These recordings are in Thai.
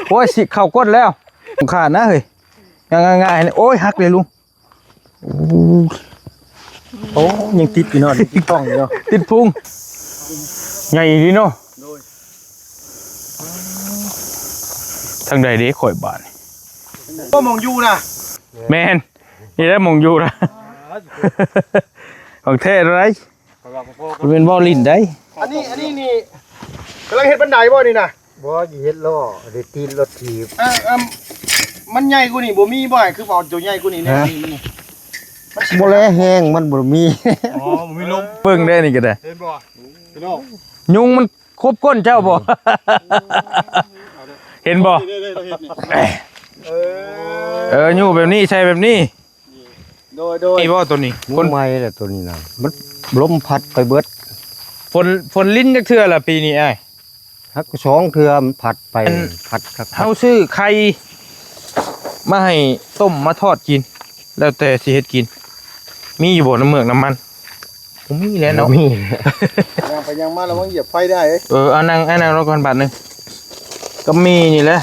โอ้ยสิเข่าก้นแล้วขาดนะเฮ้ยง่ายๆโอ้ยหักเลยลุงโอ้ยังติดอยู่เนาะติดท้องอยู่เนาะติดพุงใหญ่ดีเนาะทางใดเด็กข่อยบาทก็มองอยู่นะแมนนี่ได้มองอยู่นะของเท่ไรมันเป็นบอลลินได้อันนี้นี่กำลังเฮ็ดบันไดบ่นี่นะบ่เฮ็ดล้อได้ตีนรถถีบมันใหญ่กว่านี่บ่มีบ่คือบ่ตัวใหญ่กว่านี่เนี่ยบ่แลแห้งมันบ่มีอ๋อบ่มีลมเบิ่งได้นี่ก็ได้เห็นบ่พี่น้องยุงมันครบก้นเจ้าบ่เห็นบ่อยู่แบบนี้ใช่แบบนี้โดยนี่บ่ตัวนี้คนใหม่แหละตัวนี้น่ะมันลมพัดไปเบิดฝนลิ้นจักเทื่อละปีนี้อ้ายฮัก2เทื่อมันพัดไปพัดครับเฮาซื้อไข่มาให้ต้มมาทอดกินแล้วแต่สิเฮ็ดกินมีอยู่บ่น้ำเมือกน้ำมันผมมีแล้วเนาะมียังไปยังมาแล้วมันเหยียบไฟได้เอานั่งรอก่อนบาทนึงก็มีนี่แหละ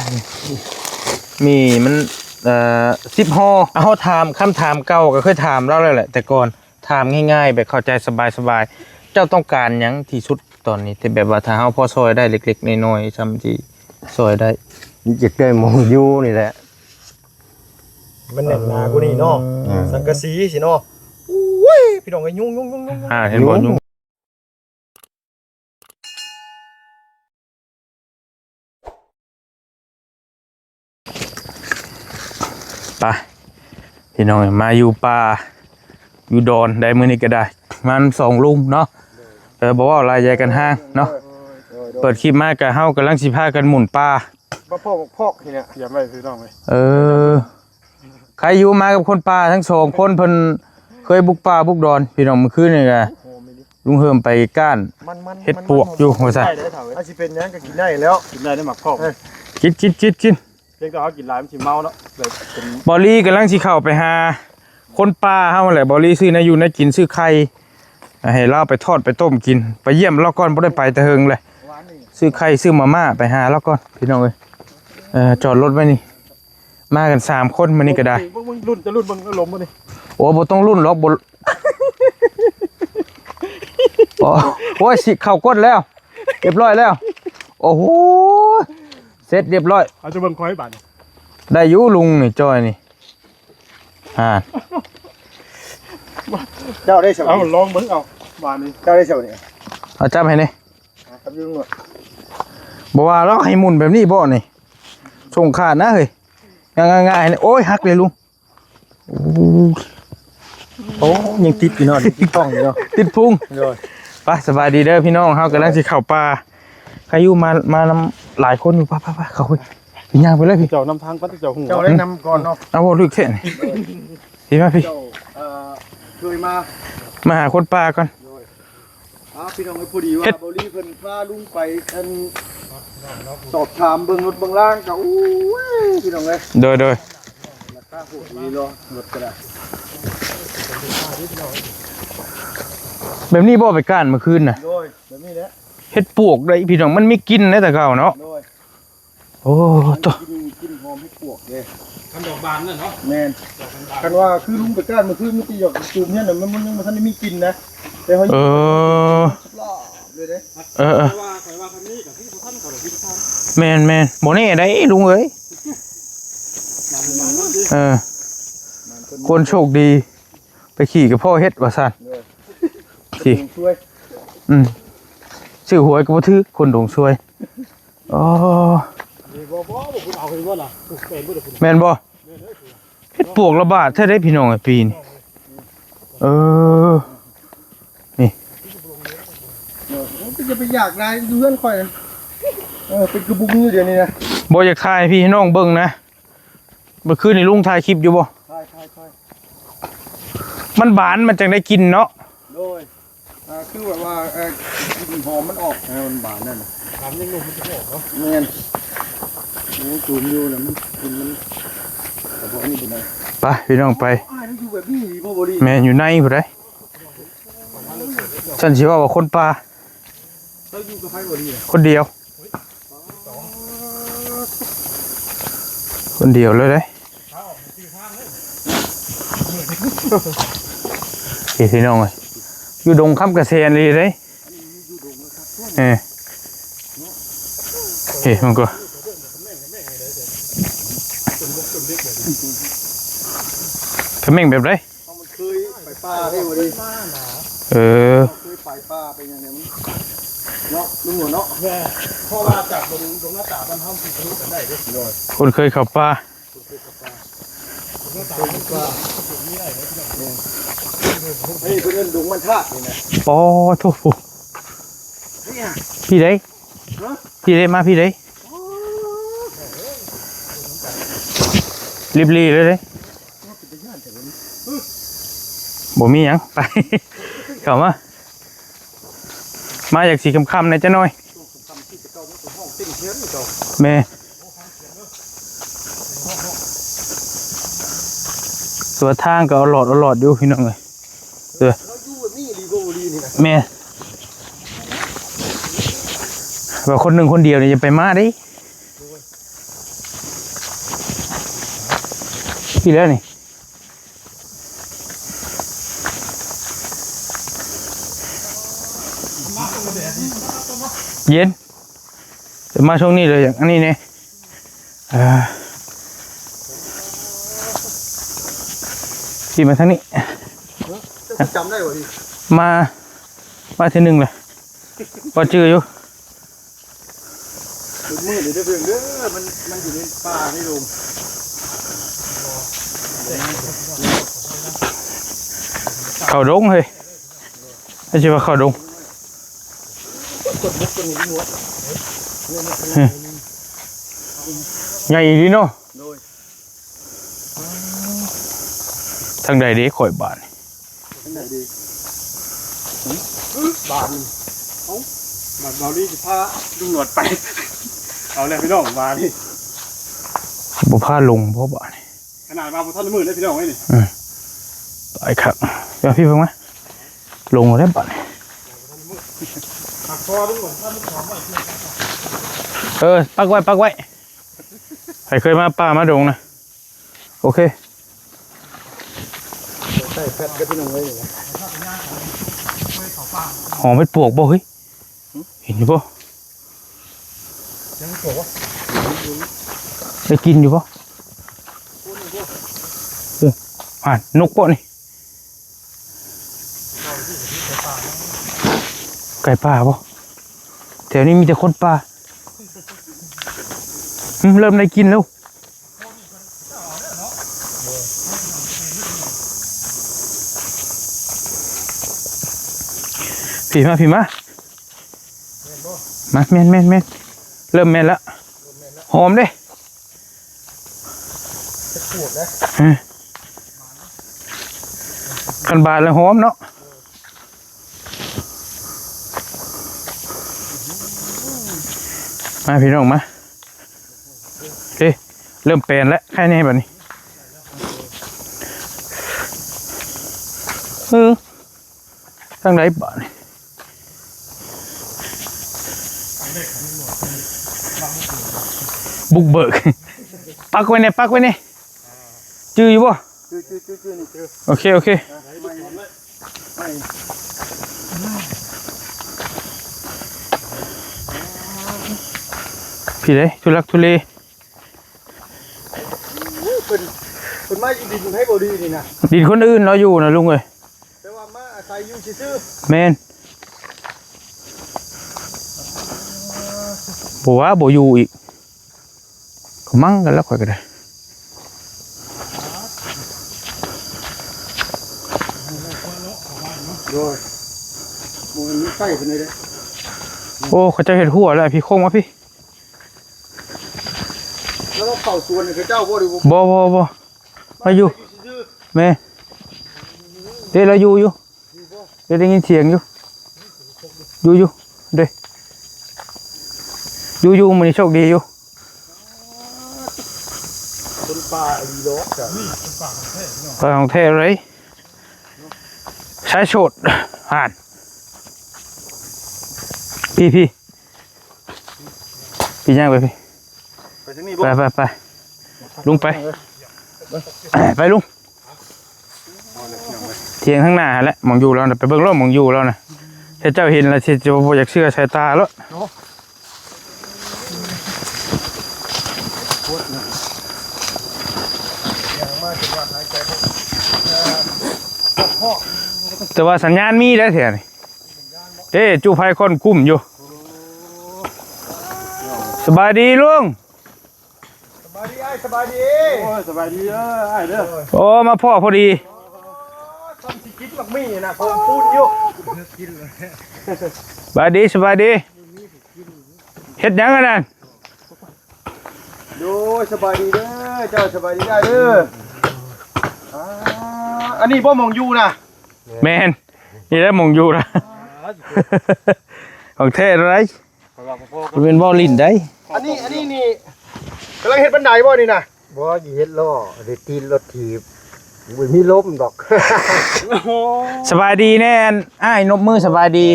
มีมัน10ห่อเฮาถามคำถามเก่าก็เคยถามเราแล้วแหละแต่ก่อนถามง่ายๆแบบเข้าใจสบายๆเจ้าต้องการหยังที่สุดตอนนี้แต่แบบว่าถ้าเฮาพอซอยได้เล็กๆน้อยๆซ้ำที่ซอยได้อยากได้หมองอยู่นี่แหละมันแน่นหนากูนี่เนาะสังกะสีสิเนาะอุ้ยพี่น้องก็ยุ่งเห็นบ่ยุ่งไปพี่น้องมาอยู่ป่าอยู่ดอนได้มื้อนี้ก็ได้มัน2ลุงเนาะบอกว่าลายใหญ่กันห้างเนาะเปิดคลิปมาก็เฮากำลังสิพากันหมุนป่าพอกนี่เนี่ยอย่าไปพี่น้องเลยใครอยู่มากับคนป่าทั้ง2คนเพิ่นเคยบุกป่าบุกดอนพี่น้องเมื่อคืนนี่ก็ลุงเฮิมไปก้านเฮ็ดปวกอยู่ว่าซั่นอาสิเป็นหยังก็กินได้แล้วกินได้หมักพอกกินเพียงแต่เขากินหลายมันสิเมาเนาะแบบบอลลี่กำลังสิเข้าไปหาคนป่าเฮาแหละบอลลี่ซื้อนะอยู่นะกินซื้อไข่ให้เราไปทอดไปต้มกินไปเยี่ยมเราก่อนบ่ได้ไปแต่เฮิงเลยซื้อไข่ซื้อมาม่าไปหาเราก่อนพี่น้องเอ้ยจอดรถไว้นี่มากัน3คนมานี่ก็ได้รุ่นจะรุ่นเบิ่งลมบ่นี่โอ้บ่ต้องรุ่นหรอกบ่โอ้ยสิเข้าก้นแล้วเรียบร้อยแล้วโอ้โหเสร็จเรียบร้อยเอาจะเบิ่งคอยบาดได้อยู่ลุงนี่จอยนี่เจ้าได้เฉยเอาลองเบิ่งเอาบาดนี้เจ้าได้เฉยนี่เอาจับให้นี่ครับยุ่งหมดบ่ว่าเราให้หมุนแบบนี้บ่นี่ส่งขาดนะเฮ้ยง่ายๆโอ้ยหักเลยลุงโอ้ยังติดอยู่เนาะติดท้องอยู่เนาะติดพุงไปสบายดีเด้อพี่น้องเฮากำลังสิเข้าป่าใครอยู่มานำหลายคนอยู่ป่ะเข้าพี่ย่างไปเลยพี่เจ้านำทางปัดเจ้าหูเจ้าได้นำก่อนเนาะเอาบ่ลึกแค่นี่พี่มาพี่เคยมาหาคนป่าก่อนพี่น้องพอดีว่าเบาลี่เพิ่นพาลุงไปกันสอบถามเบิ่งรถเบิ่งล่างก็อู้ยพี่น้องเอ้ยโดยราคาโหดดีเนาะรถก็ได้แบบนี้บ่ไปก้านเมื่อคืนน่ะโดยแบบนี้แหละเฮ็ดปวกได้พี่น้องมันมีกลิ่นนะแต่เก่าเนาะโอ้ตัวกินหอมเฮ็ดปวกเด้คันดอกบานน่ะเนาะแม่นคันว่าคือลุงไปก้านเมื่อคืนมันสิหยอกตูมเนี่ยน่ะมันยังบ่ทันได้มีกลิ่นนะแต่เฮาแมนโมเน่ได้ลุงเอ้ยคนโชคดีไปขี่กับพ่อเฮ็ดว่าซั่นขี่ชื่อหวยก็บ่ถือคนดงช่วยอ๋อแม่นบ่เฮ็ดปวกระบาดแท้ได้พี่น้องไอ้ปีนนี่จะไปอยากได้ดูเพื่อนคอยเป็นกระบุกมือเดี๋ยวนี้นะบ่อยากถ่ายพี่น้องเบิ่งนะเมื่อคืนนี่ลุงถ่ายคลิปอยู่บ่ถ่ายมันบานมันจังได้กินเนาะโดยคือแบบว่ากลิ่นหอมมันออกมันบานนั่นน่ะบานยังนุ่มมันจะออกเนาะแม่นนี่จูมอยู่น่ะมันกินมันแต่บ่อันนี้เป็นไงไปพี่น้องไปแม่อยู่ในพุ่นเด้ฉันสิว่าคนป่าคนเดียว คนเดียวเลยได้เฮ้ยพี่น้องเลยอยู่ดงคำกระเซียนเลยได้เฮ้ยมันก็ขมิ้นแบบไรมันเคยไปป่าให้วันนี้เคยไปป่าไปอย่างนี้มันเนาะลุงหัวเนาะเพราะว่าจากตรงหน้าต่างมันห้องติดทะลุกันได้ด้วยคนเคยขับป่าเฮ้ยเพื่อนดุงมันท่านี่นะอ๋อทุกพี่ได้พี่ได้มาพี่ได้รีบๆเลยเลยบ่มีหยังไปเข้ามาอยากสีคำๆในจ้าน้อยแม่ตัวทางก็เอาหลอดอยู่พี่น้องเลยแม่ว่าคนหนึ่งคนเดียวเนี่ยจะไปมาได้พี่แล้วนี่เย็นจะมาช่วงนี้เลยอย่างอันนี้เนี่ยพี่มาทางนี้จำได้ป่ะพี่มาทีหนึ่งเลยพอเจออยู่มืดเลยเด้อเพื่อนเด้อมันอยู่ในป่านี่ลุงเขาดงเฮ้ยไม่ใช่ว่าเขาดงใหญ่ดีเนาะทางใดเด็กข่อยบานทางไหนดีบานเอ้าบานเบาลี่จะพาลุงหนวดไปเอาเลยพี่น้องมานี่บ่พาลงเพราะบานขนาดมาบนท่อนมือเลยพี่น้องไว้นี่ไปครับเดี๋ยวพี่เพิ่งมาลงมาได้บานปักไว้ใครเคยมาป่ามาดงนะโอเคใส่แฟตก็พี่น้องไว้หอมเป็นปวกบ่เฮ้ยเห็นอยู่ป่ะได้กินอยู่ป่ะนกป่ะนี่ไก่ป่าป่ะแถวนี้มีแต่คนป่าเริ่มได้กินแล้วผีมาแม่นเริ่มแม่นแล้วหอมเด้กันบานแล้วหอมเนาะมาพี่น้องมาเริ่มแปลนแล้วแค่นี้แบบนี้ทางไหนบ้านบุกเบิกปักไว้เนี่ยจื้ออยู่ป่ะโอเคพี่เลยทุลักทุเลคนมาดินให้บ่ดีนี่นะดินคนอื่นเราอยู่นะลุงเอ้ยแต่ว่ามาอาศัยอยู่ซื่อแมนบัวบ่อยู่อีกก็มั่งกันแล้วค่อยก็ได้โดยมันใกล้คนเลยเด้โอ้เขาจะเห็นหัวแล้วพี่โค้งมาพี่แล้วก็เข่าส่วนนี่คือเจ้าบ่ดีบ่มาอยู่แม่เดี๋ยวเราอยู่เดี๋ยวได้ยินเสียงอยู่เดี๋ยวอยู่มันโชคดีอยู่เป็นป่าดีโลกจ้ะป่าของแท้เลยใช้โฉดห่านพี่ย่างไปพี่ไปทางนี้ไป ลุงไปไปลุงเทียงข้างหน้าแหละมองอยู่แล้วนะไปเบิ่งรอบมองอยู่แล้วนะถ้าเจ้าเห็นแล้วสิจะบ่อยากเชื่อสายตาแล้วแต่ว่าสัญญาณมีได้เถอะนี่เอ้จูไฟคนกุ้มอยู่สบายดีลุง สบายดีไอ้สบายดีโอ้ยสบายดีไอ้เด้อ โอ้มาพ่อพอดี ทำสิกินหมักมี่นะผมพูดอยู่ สบายดีสบายดีเฮ็ดหยังกันนั่น ดูสบายดีเด้อเจ้าสบายดีได้เด้ออันนี้บ่มองอยู่นะ แมนนี่ได้มองอยู่นะของเทศอะไรมันเป็นบ่อลิ้นได้ อันนี้นี่กำลังเฮ็ดบันไดบ่นี่นะ บ่สิเฮ็ดล้อได้ตีนรถถีบบ่มีล้มดอก สบายดีแน่นอ้ายนบมือสบายดี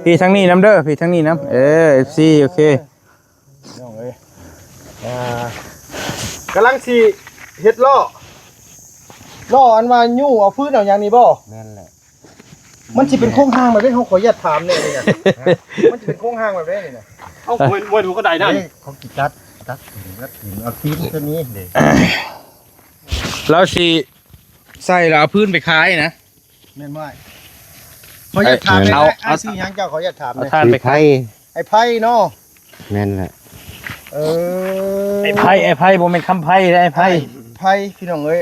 พี่ทั้งนี้น้ำเด้อพี่ทั้งนี้น้ำFC โอเค น้องเอ้ยกำลังสิเฮ็ดล้ออันว่ายู่เอาพื้นเอาอย่างนี้บ่ แม่นแหละ มันสิเป็นโครงห้างแบบนี้เขาขออนุญาตถามแน่นี่นะมันสิเป็นโครงห้างแบบนี้นี่นะ เอามวยถูกก็ได้นั่น เขาสิตัดถิ่นเอาตีนตัวนี้เด้ แล้วสิใส่แล้วเอาพื้นไปขายนะ แม่นบ่ขออนุญาตถามเลย เอา ไอ้ชื่อหยังเจ้าขออนุญาตถาม เอา เลย ทานไป ไผ ขาย ไอ้ไผ่เนาะ แม่นแหละ เออ ไอ้ไพ่บ่แม่นคำไพ่ได้ไอ้ไพ่ ไผ่พี่น้องเอ้ย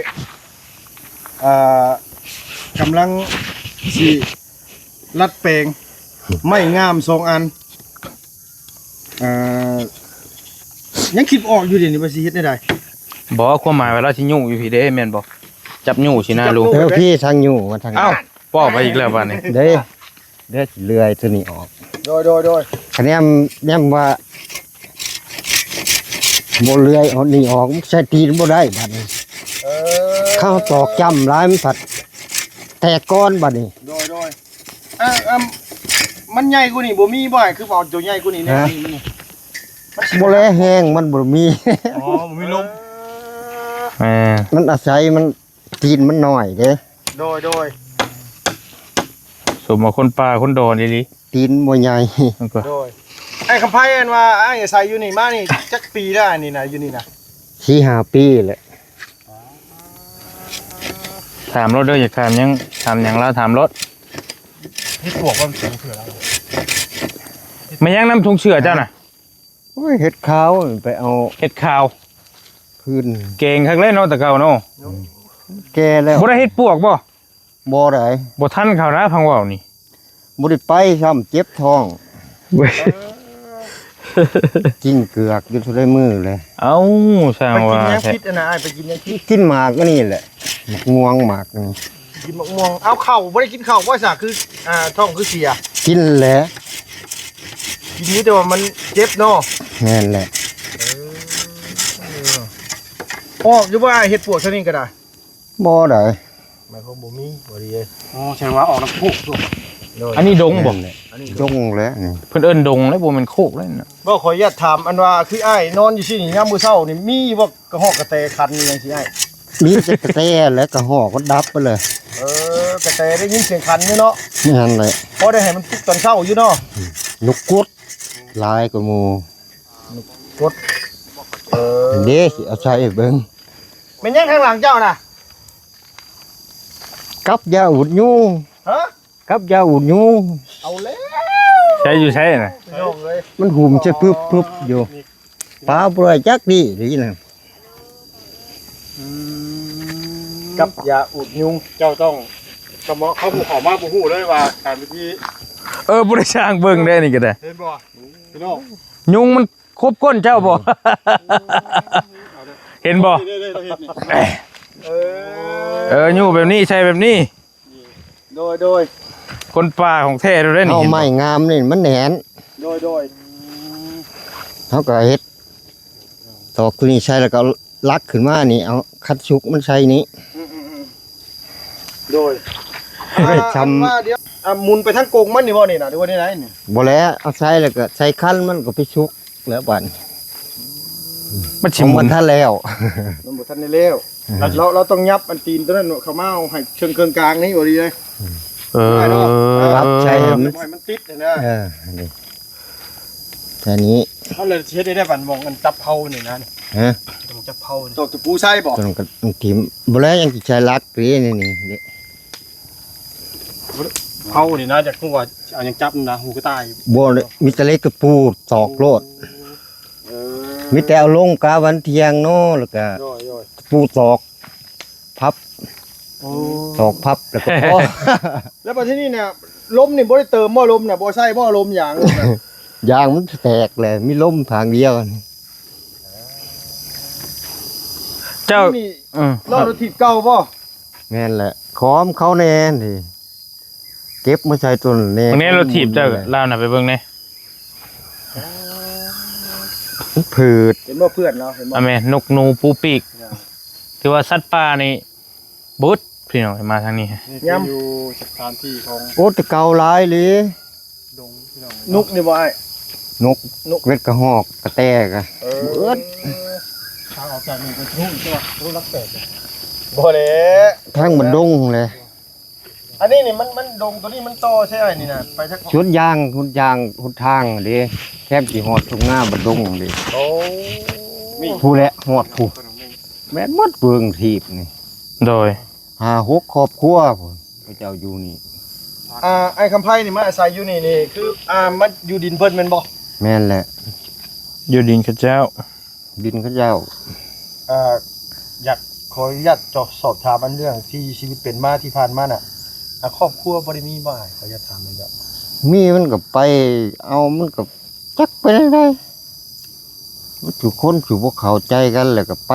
กำลังสิรัดแปลงไม่งาม2อันยังคิดออกอยู่เดี๋ยวนี้ว่าสิเฮ็ดได้ บอกว่าความหมายว่าเราสิยุ่งอยู่พี่เด้แม่นบ่จับยุ่งสินะลุง เด้อพี่ทางอยู่มาทาง เอ้าป้อไปอีกแล้วบัดนี้ เด้สิเลื่อยตัวนี้ออก โดย คะแนนว่าบ่เลื่อยเอานี่ออกใช้ตีนบ่ได้บัดนี้ เออ เข้าตอกจ้ำหลายมันผัดแตกก้อนบัดนี้ โดยมันใหญ่กว่านี่บ่มีบ่คือเอาตัวใหญ่กว่านี่แน่นี่ บ่แลแห้งมันบ่มี อ๋อบ่มีลม มันอาศัยมันตีนมันน้อยเด้ โดย สมว่าคนป่าคนดอนดี ตีนบ่ใหญ่ ๆมันก็ ไอ้คำไพ่อันว่าไอ้ใส่อยู่นี่มานี่จักปีได้นี่นะอยู่นี่นะ 4-5 ปีแหละ ถามรถเด้ออย่าถามหยังแล้วถามรถ ที่ปวกมันสูงเถื่อแล้ว มันยังน้ำทุงเชื่อเจ้าน่ะ โอ้ยเฮ็ดขาวไปเอา เฮ็ดข่าว พื้น เก่งคักเลยเนาะแต่เก่าเนาะ แก่แล้ว บ่ได้เฮ็ดปวกบ่ บ่ได้ บ่ทันเขานะพังเว้านี่ บ่ได้ไปซ้ำเจ็บท้องกินเกือกอยู่ทุกมือเลย เอ้าสร้าง ไปกิ ว่าน ยัง แท้ คิดนะไอ้ไปกินยังคิด กินหมากก็นี่แหละหมากม่วงหมากนี่ กินมะม่วงเอาเข่าไม่ได้กินเข่าว่าสาคือท้องคือเสีย กินแหละ กินนี้แต่ว่ามันเจ็บเนาะ แม่นแหละ ออกอยู่ว่าเห็ดปวกเท่านี้ก็ได้ บ่ได้ หมายความบ่มีบ่ดีเลย อ๋อแสดงว่าออกน้ำพุถูก อันนี้ดงบ่ แม่นแหละดงแล้วนี่ เพิ่นเอิ้นดงแล้วบ่แม่นโคกเลยน่ะ บ่ขออนุญาตถามอันว่าคือไอ้นอนอยู่ที่นี่ยามมื้อเช้านี่มีบ่กระหอกกระแตคันนี่จังซี่ไอ้ มีแต่กระแตแล้วก็หอกก็ดับไปเลย กระแตได้ยินเสียงคันอยู่เนาะ นั่นแหละ พอได้ให้มันปลุกตอนเช้าอยู่เนาะ นกกดหลายกว่าหมู่ เออ เด้สิเอาใส่เบิ่ง แม่นยังข้างหลังเจ้าน่ะ กับยาอุดยุง ฮะ กับยาอุดยุง เอาแล้ว ใช้อยู่ใช้น่ะ พี่น้องเอ้ย มันหุ่มจะปึ๊บอยู่ปลาบ่ได้จักดีหรือนั่น กับยาอุดยุง เจ้าต้องกระเหมาะเข้าภูเขามาปูหูเลยว่าการวิธี บ่ได้สร้างเบิ่งได้นี่ก็ได้ เห็นบ่พี่น้อง ยุงมันครบก้นเจ้าบ่ เห็นบ่ เด้เราเห็นนี่ อยู่แบบนี้ใช่แบบนี้ โดย คนป่าของแท้เราได้นี่ เอาไม้งามนี่มันแหนน โดย เขาก็เฮ็ดตอกตัวนี้ใช้แล้วก็ลักขึ้นมานี่เอาคัดชุกมันใช้นี้ โดย ไปทำ ว่าเดี๋ยวหมุนไปทางกงมันนี่บ่นี่น่ะหรือว่านี่ไหนนี่ บ่แล้วเอาใช้แล้วก็ใช้คันมันก็ไปชุกแล้วบัด มัน ข ชิ อง หมุ มัน นท่านแล้ว มันบ่ทันได้แล้วเราต้องยับอันตีนตัวนั้นเข้ามาเอาให้เชิงเครื่องกลางนี่บ่ดีเลย ครับใช่ครับ ปล่อยมันติดนะ นี่แค่นี้ เขาเลยเช็ดได้บันมองกันจับเผานี่นะ ฮะ มองจับเผานี่ ตกตะปูใส่บ่ ตรงกับทีมบ่แล้วยังสิใช้ลักนี่นี่ เผานี่นะจากพวกว่าเอายังจับนะหูก็ตาย บ่มีแต่เล็กกระปูตอกโลด เออ มีแต่เอาลงกาวันเที่ยงเนาะแล้วก็ ย่อย ปูตอกพับ ๆโอ้ ตอกพับแล้วก็พอ แล้วบัดที่นี่เนี่ยลมนี่บ่ได้เติมหม้อลมน่ะบ่ใส่หม้อลมอย่างนึงน่ะ ยางมันแตกเลยมีลมทางเดียวนี่ เจ้า นี่ อืม ล้อรถถีบเก่าบ่ แม่นแหละขอมเขาแน่นี่เก็บมาใส่ต้นแน่ วันนี้เราถีบเจ้าเล่าหน่ะไปเบิ่งแน่ ผืด เห็นบ่เพื่อนเราเห็นบ่ อ่ะแม่นกหนูปูปีกถือว่าสัตว์ป่านี่บุดพี่น้องมาทางนี้ นี่คืออยู่สถานที่ของ โอ้แต่เก่าหลายเลย ดงพี่น้อง นุกนี่บ่ไอ้ นกเวทกระหอกกระแตกอะ เอ เอิ้น ทางออกจากนี่เป็นทุ่งใช่ป่ะทุ่งรักเป็ด บ่แหละ ทั้งมันดงเลย อันนี้นี่มันดงตัวนี้มันโตใช่ไหมนี่น่ะไปทัก ชุดยางหุดทางเดิแทบสิหอดตรงหน้าบัดดงเดิ โอ้ ผู้และหอดผู้แม่นหมดเบืองทีบนี่ โดย 5-6ครอบครัวพุ่นพระเจ้าอยู่นี่ ไอ้คำไพ่นี่มาอาศัยอยู่นี่คือมันอยู่ดินเพิ่นแม่นบ่ แม่นแหละ อยู่ดินข้าเจ้า ดินเขาเจ้า อยากขออนุญาตสอบถามอันเรื่องที่ชีวิตเป็นมาที่ผ่านมาน่ะครอบครัวบ่ได้มีบ่ขออนุญาตถามมันครับ มีมันก็ไปเอามันก็จักไปได้มันอยู่คนอยู่บ่เข้าใจกันแล้วก็ไป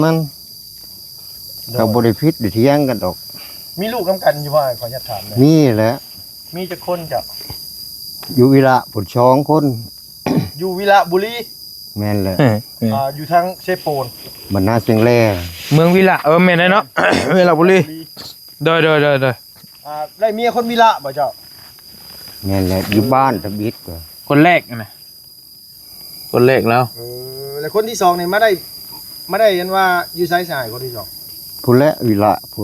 มันก็บ่ได้ผิดได้เถียงกันดอก มีลูกนํกันอยู่บ่ขออนุญาตถามเลย มีแหละ มีจักคนจ้ะ อยู่วิระผุดช้องคน อยู่วิระบุรี แม่นแหละ อยู่ทางเชโปน บรรณาเสียงแร่ เมืองวิละแม่นได้เนาะ เวลาบุรีโดย ได้เมียคนวิระบ่เจ้า แม่นแหละอยู่บ้านทบิดก็ คนแรกนะคนแรกแล้ว แล้วคนที่สองนี่มาได้ยันว่าอยู่ไสสายคนที่สอง ผู้และวิระผู้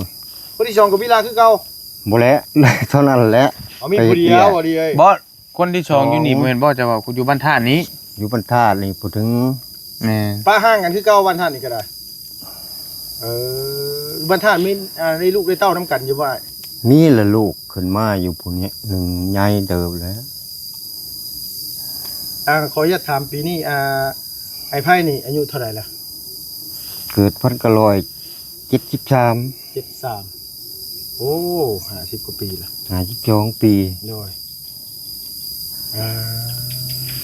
คนที่สองกับวิระคือเก่า บ่และ เท่านั้นแหละ มีผู้เดียวบ่ดีเอ้ย บอสคนที่สองอยู่นี่บ่แม่นบ่จะว่าคุณอยู่บ้านท่านี้ อยู่บรรทาดนี่พูดถึง แม่ ป้าห้างกันคือเก่าวันท่านนี่ก็ได้บ้านท่านมีได้ลูกได้เต้านํกันอยู่บ่ มีละลูกขึ้นมาอยู่ผู้นี้หนึ่งใหญ่เดิมแล้ว ขออนุญาตถามปีนี้ไอ้ไพ่นี่อายุเท่าไหร่ล่ะ เกิด1973 73โอ้50กว่าปีละ 52ปี โดย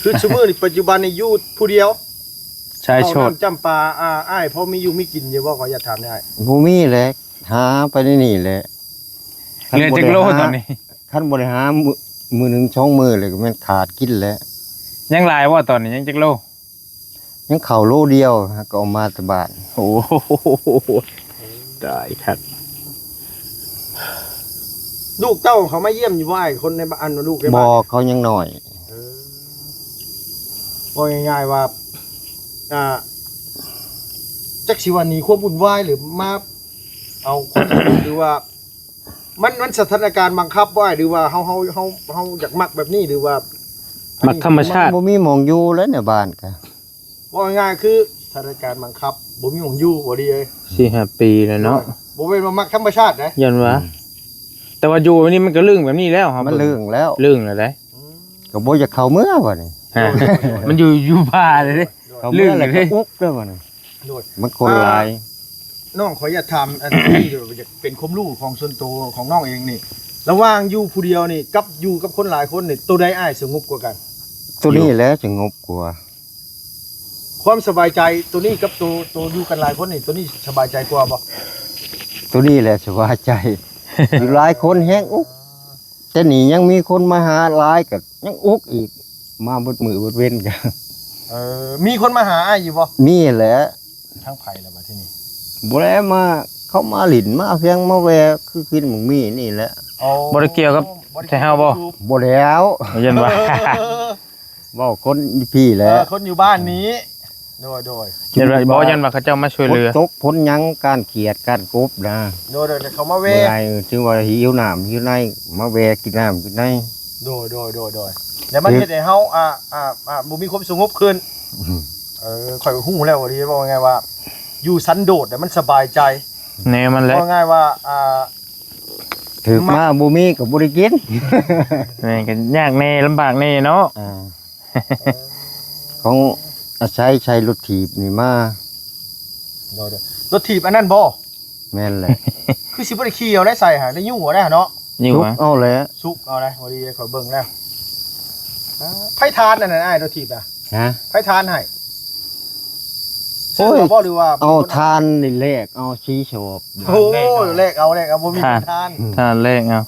คือซุมื้อนี่ปัจจุบันนี่อยู่ผู้เดียว ชายโชด จำปาอ้ายพอมีอยู่มีกินอยู่บ่ขออนุญาตถามได้ บ่มีแหละหาไปในนี่แหละ เรียนจักโลตอนนี้ คันบ่ได้หามือหนึงสองมือเลยก็แม่นขาดกินแล้ว ยังหลายว่าตอนนี้ยังจักโล ยังเข้าโลเดียวฮะก็เอามาแตบ้าน โอ้โหได้ครับ ลูกเต้าเขามาเยี่ยมอยู่บ่คนในบ้านลูกใน บ่ บ้าน เขายังน้อย บอกง่ายๆว่าจักสิวันนี้ควบวุ่นวายหรือมาเอาคนอื่นหรือว่า มันสถานการณ์บังคับว่าหรือว่าเฮาอยากมักแบบนี้หรือว่า มักธรรมชาติ บ่มีหมองอยู่แล้วในบ้านก็ บอกง่ายๆคือสถานการณ์บังคับบ่มีหงอยู่บ่ดีเลย 4-5 ปีแล้วเนาะ บ่เป็นว่ามักธรรมชาตินะ ยันวะแต่ว่าอยู่นี่มันก็ลึงแบบนี้แล้วครับ มันเรื่องแล้ว ลึงแล้วได้ ก็บ่อยากเข้าเมื่อบ่นี่ ฮะมันอยู่ป่าเลยเด้ เข้าเมื่อแล้ว เรื่ ก็ องเลย อุกเด้อบ่นี่ โดย มันคนหลาย น้องขออย่าถามอันนี้เดี๋ยวจะเป็นความรู้ของส่วนตัวของน้องเองนี่ระหว่างอยู่ผู้เดียวนี่กับอยู่กับคนหลายคนนี่ตัวใดอ้ายสงบกว่ากัน ตัวนี้แหละจะงบกว่า ความสบายใจตัวนี้กับตัวอยู่กันหลายคนนี่ตัวนี้สบายใจกว่าบ่ ตัวนี้แหละสบายใจ อยู่หลายคนแฮงอุกแต่นี่ยังมีคนมาหาหลายก็ยังอุกอีก มาเบิดมือเบิดเว้นกัน มีคนมาหาอ้ายอยู่บ่ นี่แหละ ทั้งไผแล้วบัดที่นี่ บ่แล้วมาเขามาหลินมาเพียงมาแวะคือกินหมึงมีนี่แหละ บ่ได้เกี่ยวกับใช่เฮาบ่ บ่แล้ว ยันวะ เว้าคนพี่แหละ คนอยู่บ้านนี้ โดย เดี๋ยวบอกยันว่าเขาเจ้ามาช่วย ฝ เห น ลือ ตกฝนหยังการเกียดการกบนะ โดยเขามาเว เมื่อไรถึงว่าหิวน้ำหิวในมาแวกินน้ำกินใน โดยแล้วมันเฮ็ดให้เฮาบ่มีความสงบขึ้นข่อยฮู้แล้วว่าดีว่าไงว่า อยู่สันโดษแต่มันสบายใจ แนวมันแหละ ว่าง่ายว่าถือมาบ่มีกับบ่ได้กิน แม่งกันยากแน่ลำบากแน่เนาะ ของอาศัยใช้รถถีบนี่มา โดยรถถีบอันนั้นบ่ แม่นแหละ คือสิบ่ได้ขี่เอาได้ใส่หาได้ยุ่งหัวได้เนาะ ยิ่ง ทุก วะ เอาแหละ สุกเอาได้บ่ดีข่อยเบิ่งแล้วไผทานนั่นน่ะอ้ายรถถีบน่ะ ฮะ ไผทานให้ โอ้ย บ่หรือว่า เอาทานนี่แลกเอาชี้โฉบ โอ้ยเลขเอาบ่มีทาน ทานแรกเอา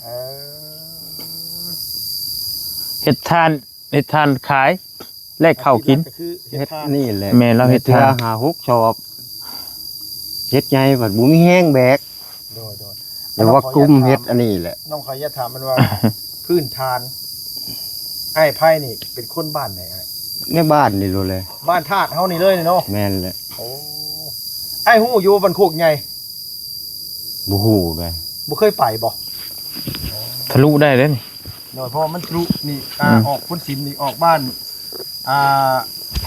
เฮ็ดทานขายแลกข้าวกิน คือ เฮ็ดนี่แหละ แม่เราเฮ็ดทาน ทื่อหาฮุกชอบเฮ็ดใหญ่บัดบ่มีแห้งแบก โดย แต่ว่ากุมเฮ็ดอันนี้แหละ น้องขออย่าถามมันว่า พื้นทานไอ้ไพ่นี่เป็นคนบ้านไหนไอ้ ในบ้านนี่โลเลย บ้านธาตุเฮานี่เลยเนาะ แม่นแหละ โอ้ไอ้ฮู้อยู่บ้านโคกใหญ่ บ่ฮู้เลย บ่เคยไปบ่ ทะลุได้เด้นี่ เนาะเพราะว่ามันทะลุนี่ออกพ้นสินนี่ออกบ้าน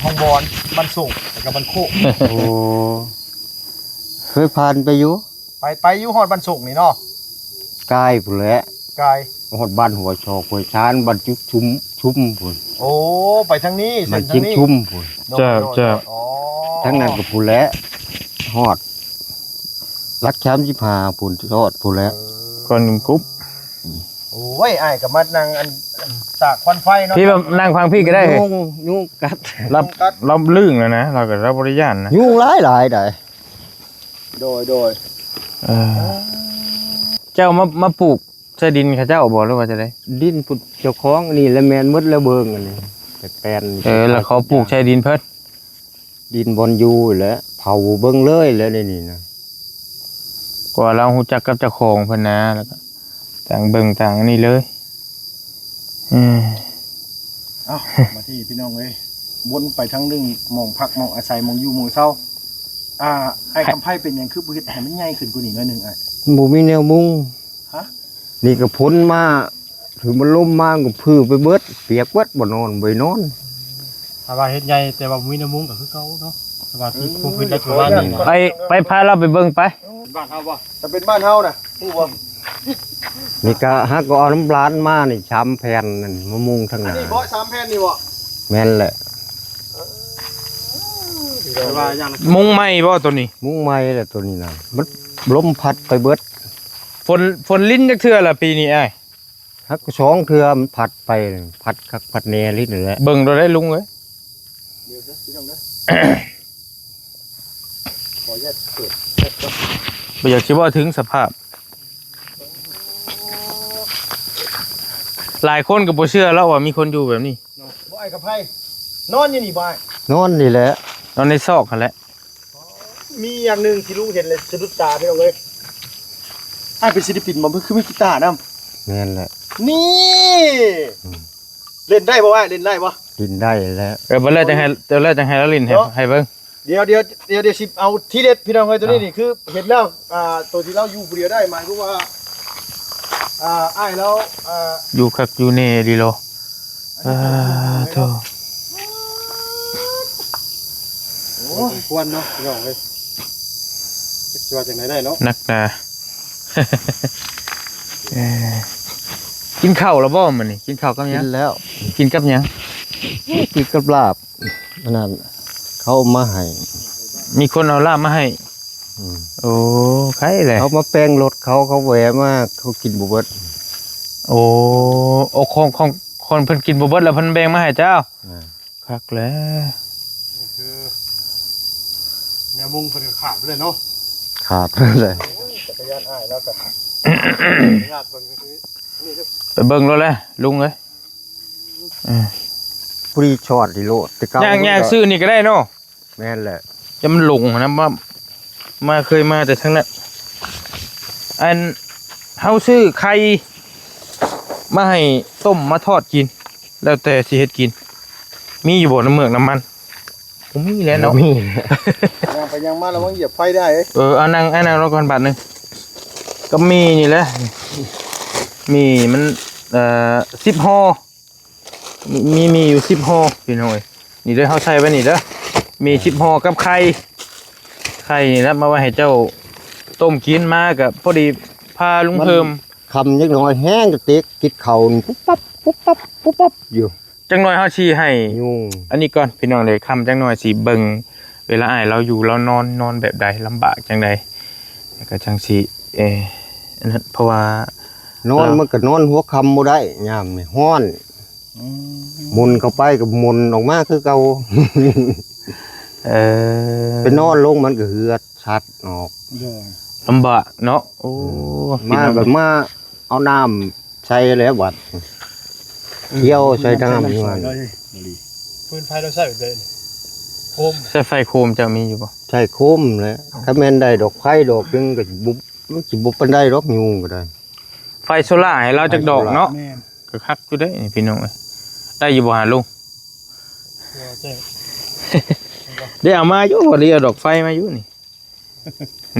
ห้องบอนบ้านส่งแล้วก็บ้านโคก โอ้เคยผ่านไปอยู่ ไปอยู่ฮอดบ้านส่งนี่เนาะ กายพุ่นแหละ กาย ฮอดบ้านหัวชอกหัวชานบ้านจุกชุ่มพุ่น โอ้ไปทางนี้ บ้า เส้ น นทา จิ้ ง ง นี้ ชุ่มพุ่น เจ้า อ๋อ ทั้งนั้นก็พุ่นแหละฮอดรักแชมป์15พุ่นฮอดพุ่นแหละ ก่อนหนึ่งกรุ๊ป โอ้ยไอ้ก็มานั่งอันตากควันไฟเนาะ พี่แบบนั่งฟังพี่ก็ได้เฮ้ย ยุงกัด เราลื่นแล้วนะเราก็รับบริญาณนะ ยุงหลายได้ โดย เจ้ามาปลูกใช้ดินเขาเจ้าบอกหรือว่าจะได้ ดินพุ่นเจ้าของอันนี้แล้วแม่นหมดแล้วเบิ่งอันนี้แต่แปลน แล้วเขาปลูกใช้ดินเพิ่น ดินบอนอยู่แหล้วเผาเบิ่งเลยแล้วนี่นะ กว่าเราหูจักกับเจ้าของเพิ่นนะแล้วก็ต่างเบิ่งต่างอันนี้เลยเอ้ามาที่พี่น้องเอ้ยวนไปทั้งเรื่องหมองพักหมองอาศัยหมองอยู่หมองเศร้าไอ้คำไพ่เป็นหยังคือบ่เฮ็ดให้มันใหญ่ขึ้นกว่านี้หน่อยหนึงไอ้ บ่มีแนวมุง ฮะ นี่ก็พ้นมาถือมันล่มมาก็พื้ไปเบิดเปียกเบิดบ่นอนบ่นอน ถ้าว่าเฮ็ดใหญ่แต่ว่ามีน้ำมุ้งก็คือเก่าเนาะแต่ว่าที่ผู้พื้นได้ถือว่านี่นะ ไปพาเราไปเบิ่งไป บ้านเฮาบ่ ถ้าเป็นบ้านเฮาน่ะฮู้บ่ นี่ก็ฮักก็เอาน้ำร้านมานี่ช้ำแผ่นนั่นมะมุงทั้งห อัน น้า นี้บ่3แผ่นนี่บ่ แม่นแหละ แต่ว่าอย่าง มุงไหม้บ่ตัวนี้ มุงไม้แหละตัวนี้น่ะมันลมพัดไปเบิด ฝนลิ้นจักเทื่อละปีนี้อ้าย ฮักก็สองเทื่อมันพัดไปพัดคักพัดแหน่ลินี่แหละ เบิ่งเราได้ลุงเอ้ย เดี๋ยวนะพี่น้องนะขออนุญาตเปิด บ่อยากสิว่าถึงสภาพ หลายคนก็บ่เชื่อแล้วว่ามีคนอยู่แบบนี้ บ่ไอ้กับไพ่นอนอยู่นี่บ่ไอ้ นอนนี่แหละ นอนในซอกนั่นแหละ มีอย่างหนึงที่ลุงเห็นเลยสะดุดตาพี่น้องเอ้ยไอ้เป็นศิลปินบ่เพิ่นคือมีกีตาร์นำ แม่นแหละ นี่เล่นได้บ่ไอ้เล่นได้บ่ กินได้แล้ว บ่แล้วจังให้เราลิ้นให้เบิ่ง เดี๋ยวสิเอาที่เด็ดพี่น้องเอ้ยตัวนี้นี่คือเห็นแล้วตัวที่เราอยู่ผู้เดียวได้หมายความว่าอ้ายแล้วอยู่คักอยู่แน่ดีโลโธ่ โอ้ย ควรเนาะพี่น้องเอ้ยจะว่าจังได๋ได้เนาะ นักหนา กินข้าวแล้วบ่มื้อนี้กินข้าวกับห กิ ยัง นแล้ว กินกับหยัง กินกับลาบอันนั้นเขามาให้ มีคนเอาลาบมาให้ อืม โอ้ใครแหละ เขามาแป้งรถเขาแหวะมากเขากินบุเบิด โอ้ของคนเพิ่นกินบ่เบิดแล้วเพิ่นแบ่งมาให้เจ้าคักแล้ว คือแนวมุ้งเพิ่นก็ขาดไปเลยเนาะ ขาดเลย จักรยานอ้ายแล้วก็ ญาติเบิ่งก็คือนี่เด้อ ไปเบิ่งแล้วแหละลุงเอ้ย ปรีชอดดิโลดแต่เก่า ย่างซื้อนี่ก็ได้เนาะ แม่นแหละ จะมันหลงนะมาเคยมาแต่ทั้งนั้นอันเฮาซื้อไข่มาให้ต้มมาทอดกิน แล้วแต่สิเฮ็ดกิน มีอยู่บ่น้ำเมือกน้ำมัน ผมมีแล้วเนาะ มี ยังไปยังมาแล้วว่าเหยียบไฟได้เอ้ย เอานั่งรถก่อนบาทหนึงก็มีนี่แหละมีมัน10ห่อมีอยู่10ห่อพี่น้อยนี่เด้อเฮาใส่ไว้นี่เด้อมี10ห่อกับไข่นี่นะมาไว้ให้เจ้าต้มกินมากับพอดีพาลุงเพิ่ม คำยักหน่อยแห้งกระติกกิดเข่านี่ปุ๊บปั๊บปุ๊บปั๊บปุ๊บปั๊บอยู่ จังหน่อยเฮาชี้ให้ ยุ่ง อันนี้ก่อนพี่น้องเลยคำจังหน่อยสิเบิ่งเวลาอ้ายเราอยู่เรานอนแบบใดลำบากจังใดแล้วก็จังสิอันนั้นเพราะว่าน อนมันก็นอนหัวคำบ่ได้ยามนี่ฮ้อนหมุนเข้าไปกับหมุนออกมาคือเก่า ไปนอนลงมันก็เหือดชัดออก เด้อ ลำบากเนาะโอ้พี่ มา น้อง แบบมาเอาน้ำใส่แล้วบัดเที่ยวใส่น้ำอยู่นั่น ปืนไฟเราใส่แบบนี้โคม ใช้ไฟโคมจะมีอยู่บ่ ใช่คุ้มเลยถ้าแม่นได้ดอกไผ่ดอกนึงก็บุบมันสิบุบปานได้ดอกยุงก็ได้ ไฟโซล่าให้เราจักดอกเนาะ แม่น ก็คักอยู่ได้นี่พี่น้องเอ้ยได้อยู่บ่หาลุง ตัวแจ้ง ได้เอามาอยู่บ่ได้เอาดอกไฟมาอยู่นี่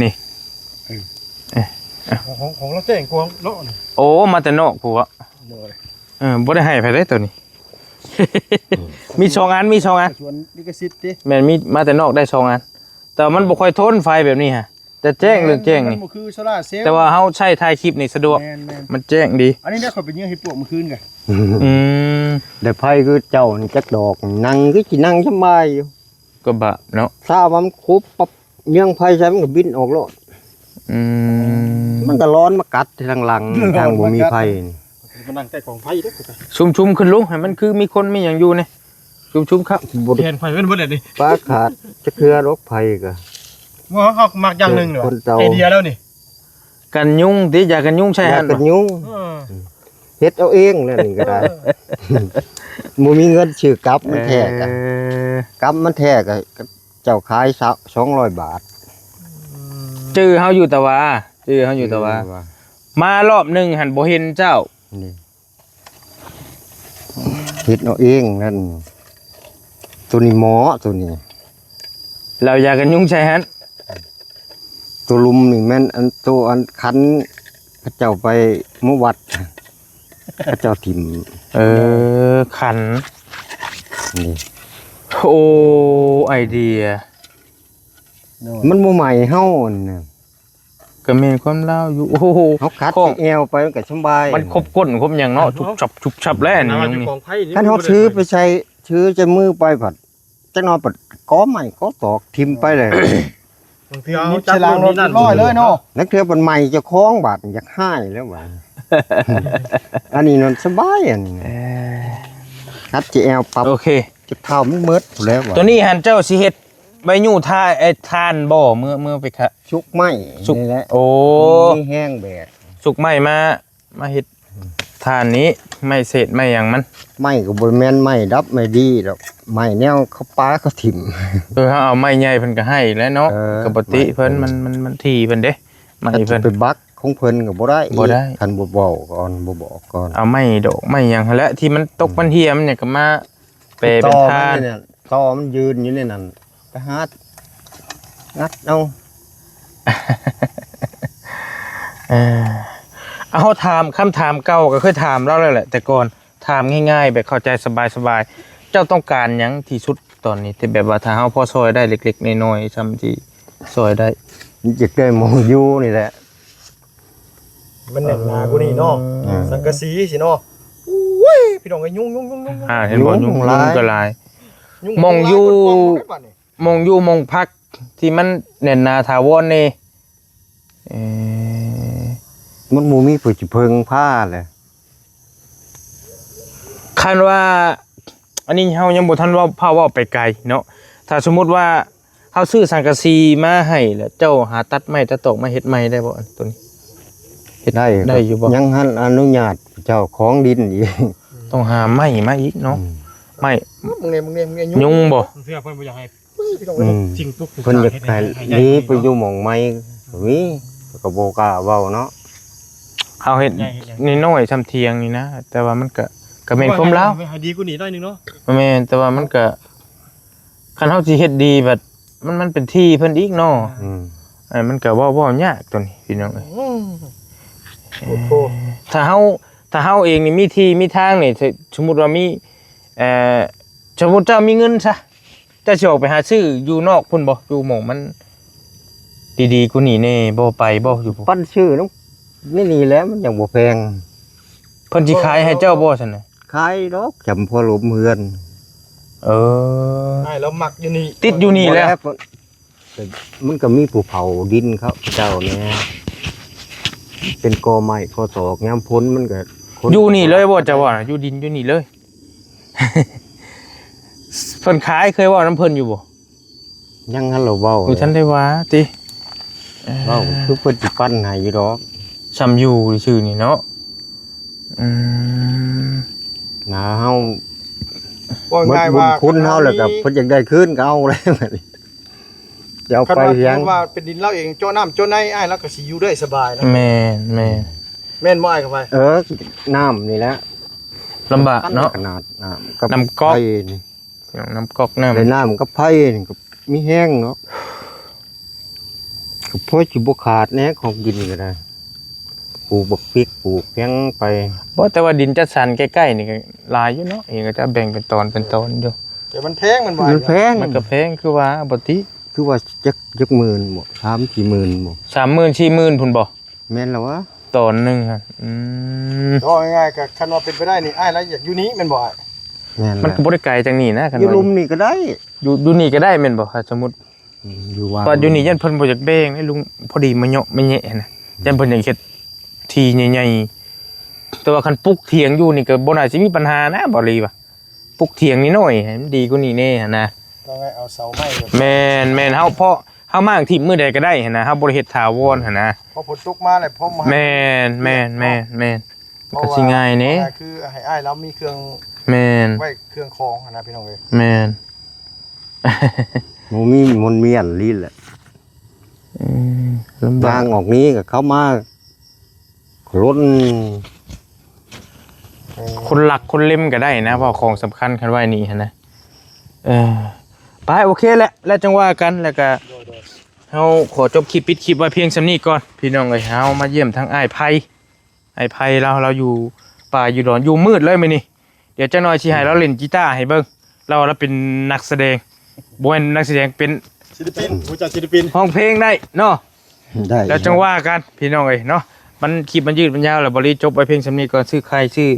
นี่ ของเราแจ้งกวงเลาะนี่ โอ้มาแต่นอกผัว เด้อ บ่ได้ให้ไผได้ตัวนี้ มี2อัน ชวนลิขสิทธิ์ติ แม่นมีมาแต่นอกได้2อัน แต่มันบ่ค่อยทนไฟแบบนี้ฮะจะแจ้งเรื่องแจ้ง มั นี่ บ่คือโซล่าร์เซลล์ แต่ว่าเฮาใช้ถ่ายคลิปนี่สะดวก แม่น มันแจ้งดี ๆอันนี้ได้ขอยไปยิงเห็ดปวกเมื่อคืนไง อืม ได้ไผ่คือเจ้านี่จักดอกนั่งคือสินั่งสบายอยู่ ก็บะเนาะ ทราบว่ามันคุบปั๊บเยื่องไผ่ใส่มันก็บินออกโลด อืม มันก็ร้อนมากัดที่ทางหลังทางบ่มีไผ่นี่ มันนั่งใกล้กองไฟเด้อ ชุมๆขึ้นลุงให้มันคือมีคนมีหยังอยู่นี่ชุมๆครับ บ่ได้ เห็นไฟเป็นบ่ได้นี่ ปลาขาดจะเครือรกไผ่ก็ ว่าเขามักอย่างนึงเด้อ คนเจ้า ไอเดียแล้วนี่ กันยุงติอย่ากันยุงใช่ อยา หั่ ก น กั บ่ นยุง เออ เฮ็ดเอาเองนั่นนี่ก็ได้บ่มีเงินชื่อกลับมันแท้กัน กำมันแท้ก็เจ้าขาย200 บาท จื้อเฮาอยู่แต่ว่า มารอบหนึงหันบ่เห็นเจ้า นี่เฮ็ดเอาเองนั่นตัวนี้หมอตัวนี้ เราอย่ากันยุงใช่หั่น ตัวลุมนี่แม่นอันตัวอันคันพระเจ้าไปเมื่อวัดพระเจ้าถิ่ม ขัน นี่ โอ้ไอเดีย มันบ่ใหม่เฮาน่ะ ก็แม่นความลาวอยู่โอ้โห เฮาคัด ของ ที่แอวไปมันก็สบาย มันครบก้นครบหยังเนาะชุบชับแล้วนี่ น้ำ ยุ มัน ง จะ นี่ กองไฟนี่ คันเฮาซื้อไปใช้ซื้อจะมือไปผัดจักหน่อยปัดก้อใหม่ก็ตอกทิ่มไปเลย บางทีเอา นี่ จั ฉ บ ลางรถเรียบร้อยเลยเนาะ นักเทื่อมันใหม่เจะคล้าของบาดอยากหายแล้วว่า อันนี้นั่นสบายอันนี้คัดที่แอวปรับ โอเค จะเท่ามันเมิดแล้วว่า ตัวนี้หันเจ้าสิเฮ็ดใบยูท่าไอ้ทานบ่เมื่อไปคะ ชุกไหม ชุก นี่แหละ โอ้ มีแห้งแบก สุกไม้มาเฮ็ดทานนี้ไม่เศษไม่หยังมัน ไหมกับบนแมนไหมดับไม่ดีดอกไหมแนวเขาป้าเขาถิ่ม เฮาเอาไม้ใหญ่เพิ่นก็ให้แล้วเนาะ เออ ปกติเพิ่นมันทีเพิ่นเด้ไม้ ถ้า เพิ่น ไปบักของเพิ่นก็บ่ได้ บ่ได้ คันบ่บอกก่อนบ่บอกก่อน เอาไม้ดอกไม้หยังหั้นแหละที่มันตกมันเหี่ยมเนี่ยก็มาแปลเป็นทาน มัเนี่ยตอมันยืนอยู่ในนั้นไปหางัดเอา เอาถามคำถามเก่าก็เคยถามเราแล้วแหละ แต่ก่อนถามง่ายๆแบบเข้าใจสบายๆเจ้าต้องการหยังที่สุดตอนนี้แต่แบบว่าถ้าเฮาพอซอยได้เล็กๆน้อยๆซ้ำที่ซอยได้ อยากได้หมองอยู่นี่แหละ มันแน่นหนากูนี่เนาะ อืม สังกะสีสิเนาะอุ้ยพี่น้องก็ยุ่ง เห็นบ่ยุง ยุงหลาย ก็หลาย ยุ่ มองอยู่ มองได้ปะนี่ มองอยู่มองพักที่มันแน่นหนาถาวรนี่เอ่อ มันบ่มีผู้สิเพิงผ้าเลย คันว่า อันนี้เฮายังบ่ทันว่าพาเว้าไปไกลเนาะถ้าสมมุติว่าเฮาซื้อสังกะสีมาให้แล้วเจ้าหาตัดไม้ตัดตอกมาเฮ็ดใหม่ได้บ่อันตัวนี้เฮ็ด ได้ ได้อยู่บ่ ยังหันอนุญาตเจ้าของดินอีก ต้องหาไม้มาอีกเนาะไม้ มึงเนี่ย ยุงบ่ บางทีเพิ่นบ่อยากให้ พี่น้อง อืม สิ่งทุกข์ เพิ่นอยากให้หนีไปอยู่หม่องใหม่ก็มีก็บ่กล้าเว้าเนาะ เฮาเฮ็ดนี่น้อยซำเทียงนี่นะ แต่ว่ามันก็แม่นความลาว ให้ดีกว่านี้หน่อยนึงเนาะ แม่นแต่ว่ามันก็ คันเฮาสิเฮ็ดดีแบบมันเป็นที่เพิ่นอีกเนาะ อืม มันก็เว้ายากตัวนี้พี่น้องเอ้ย โอ้โห ถ้าเฮาเองนี่มีที่มีทางนี่สมมุติว่ามีสมมุติเจ้ามีเงินซะเจ้าสิออกไปหาซื้ออยู่นอกพุ่นบ่อยู่หม่องมันดีๆกูนี่แน่บ่ไปบ่อยู่พุ่น ปั้นชื่อน้ำนี่แหล้วมันยังบ่แพง เพิ่นสิขายให้เจ้าบ่ซั่นน่ะ ขายดอกจำพอหลมเฮือน เออ ไอ้เราหมักอยู่นี่ ติดอยู่นี่แหล้ว บ่แต่มันก็มีผู้เผาดินเขาเจ้าเนี่ยเป็นกอไม้กอตอกยามพ้นมันก็ค อยู่นี่เลยบ่จะว่าน่ะอยู่ดินอยู่นี่เลย เพิ่นขายเคยเว้านํเพิ่นอยู่บ่ ยังหันเราเว้า อยู่ทันได้ว่าติ เว้าคือเพิ่นสิปั้นให้อยู่ดอก ซ้ำอยู่ชื่อนี่เนาะอืม นะเฮา ว่า เบิด ง่าย บุ ว่า ญคุณเฮาแล้วก็เพิ่นอยากได้คืนก็เอาแล้วบัดนี้จะเอา คัน ไป ว่า เลี้ยง ว่าเป็นดินเราเองโจ้น้ำโจ้ในไอ้แล้วก็สิอยู่ได้สบายนะ แม่น แม่นบ่ไอ้เข้าไป น้ำนี่แหละ ลำบากเนาะ ขนาดน้ำกับ น้ำก๊อก ไผ่นี่ น้ำก๊อกน้ำ ได้น้ำกับไผ่นี่ก็มีแห้งเนาะก็พอสิบ่ขาดแน่ของกินก็ได้ปลูกบักพริกปลูกเพียงไป บ่แต่ว่าดินจัดสรรใกล้ๆนี่ก็หลายอยู่เนาะเองก็จะแบ่งเป็นตอนอยู่ แต่มันแพงมันบ่ มันแพง มันก็แพงคือว่าบ่ติ คือว่าจักหมื่นบ่3-4หมื่นบ่ 30,000 40,000พุ่นบ่ แม่นแล้ววะ ตอนหนึงฮะก็ง่ายๆก็คันว่าเป็นไปได้นี่ไอ้แล้วอยากอยู่นี้แม่นบ่ไอ้ แม่น มัน แล้ว ก็บ่ได้ไกลจากนี่นะคัน อยู่ ว่า ลุมนี่ก็ได้ อยู่นี่ก็ได้แม่นบ่ครับสมมุติ อยู่ว่า ว่าอยู่นี่ยันเพิ่นบ่อยากแบ่งให้ลุงพอดีมาเหยาะมาแยะนะยันเพิ่นอยากเฮ็ดที่ใหญ่ๆแต่ว่าคันปลูกเถียงอยู่นี่ก็บ่น่าสิมีปัญหานะบ่ลีว่าปลูกเถียงนี่หน่อยให้มันดีกว่านี้แน่หั่นนะ ก็ง่ายเอาเสาไม้แบบ แม่นเฮาเพราะเฮามางที่มื้อใดก็ได้หั่นนะเฮาบ่ได้เฮ็ดถาวรหั่นนะ พอฝนตกมาแล้วผมมา แม่นก็สิง่ายแน่ คือให้อ้ายเรามีเครื่อง แม่น ไว้เครื่องคองหั่นนะพี่น้องเอ้ย แม่น บ่มีมนต์เมียนลีแหละ ลำบา ทาก งออกนี้ก็เข้ามาล้น คนหลักคนเล่มก็ได้นะเพราะของสำคัญคันไว้นี่หั่นนะไปโอเคแหละแล้วจังว่ากันแล้วก็ เฮาขอจบคลิปปิดคลิปไว้เพียงส่ำนี้ก่อนพี่น้องเอ้ยเฮามาเยี่ยมทั้งอ้ายไผ่เราอยู่ป่าอยู่ดอนอยู่มืดเลยมื้อนี้เดี๋ยวจักหน่อยสิให้เราเล่นกีตาร์ให้เบิ่งเราเป็นนักแสดงบ่แม่นนักแสดงเป็น ศิลปินผู้จัดศิลปิน ร้องเพลงได้เนาะ ได้ แล้วจังว่ากันพี่น้องเอ้ยเนาะมันคลิปมันยืดมันยาวแล้วบ่รีจบไว้เพียงส่ำนี้ก่อนซื้อไข่ซื้อ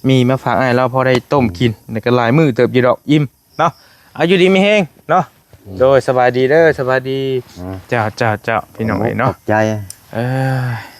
มีมาฝากอ้ายเราพอได้ต้มกินแล้วก็หลายมื้อเติบอยู่ดอกอิ่มเนาะอายุดีมีแฮงเนาะโดยสบายดีเด้อสบายดีเจ้าพี่น้องเอ้ยเนาะ ขอบใจ เอ้ย